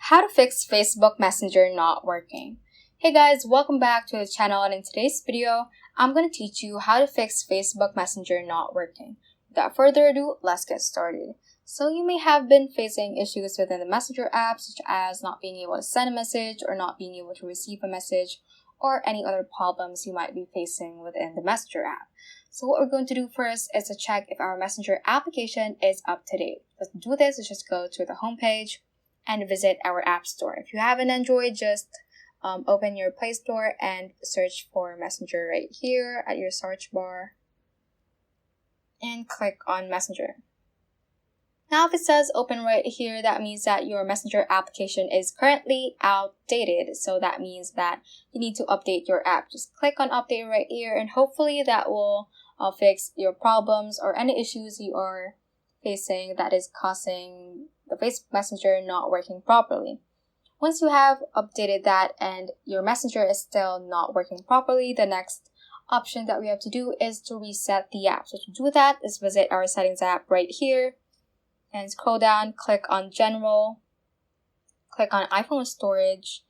How to fix Facebook Messenger not working. Hey guys, welcome back to the channel, and in today's video, I'm going to teach you how to fix Facebook Messenger not working. Without further ado, let's get started. So you may have been facing issues within the Messenger app, such as not being able to send a message or not being able to receive a message, or any other problems you might be facing within the Messenger app. So what we're going to do first is to check if our Messenger application is up to date. To do this, let's just go to the home page and visit our app store. If you have an Android, just open your Play Store and search for Messenger right here at your search bar and click on Messenger. Now, if it says open right here, that means that your Messenger application is currently outdated. So that means that you need to update your app. Just click on update right here, and hopefully that will fix your problems or any issues you are facing that is causing the Facebook Messenger not working properly. Once you have updated that and your Messenger is still not working properly, the next option that we have to do is to reset the app. So to do that, let's visit our settings app right here and scroll down, click on General, click on iPhone storage,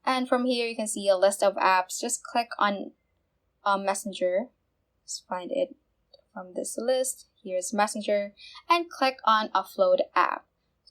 and from here you can see a list of apps. Just click on Messenger. Let's find it from this list. Here's Messenger, and click on Upload App.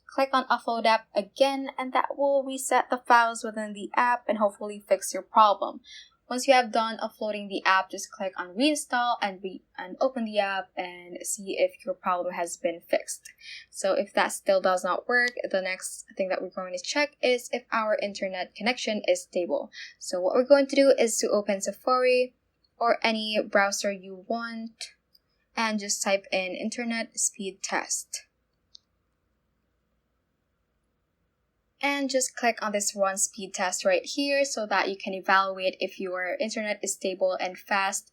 Click on Upload App again, and that will reset the files within the app and hopefully fix your problem. Once you have done uploading the app, just click on Reinstall and open the app and see if your problem has been fixed. So if that still does not work, the next thing that we're going to check is if our internet connection is stable. So what we're going to do is to open Safari or any browser you want and just type in Internet Speed Test. And just click on this run speed test right here so that you can evaluate if your internet is stable and fast,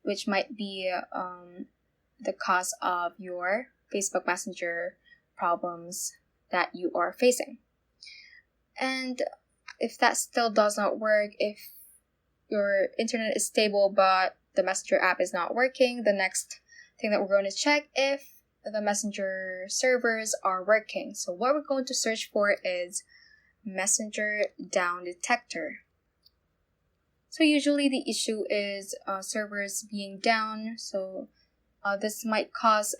which might be the cause of your Facebook Messenger problems that you are facing. And if that still does not work, if your internet is stable but the Messenger app is not working, the next thing that we're going to check if the Messenger servers are working. So what we're going to search for is Messenger Down Detector. So usually the issue is servers being down. So this might cause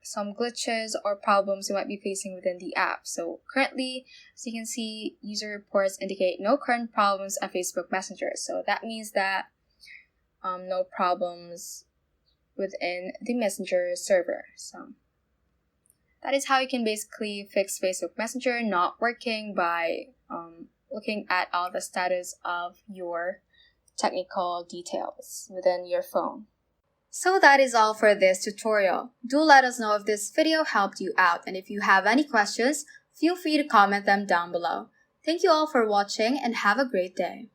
some glitches or problems you might be facing within the app. So currently, as you can see, user reports indicate no current problems on Facebook Messenger. So that means that no problems within the Messenger server. So that is how you can basically fix Facebook Messenger not working by looking at all the status of your technical details within your phone. So that is all for this tutorial. Do let us know if this video helped you out, and if you have any questions, feel free to comment them down below. Thank you all for watching and have a great day.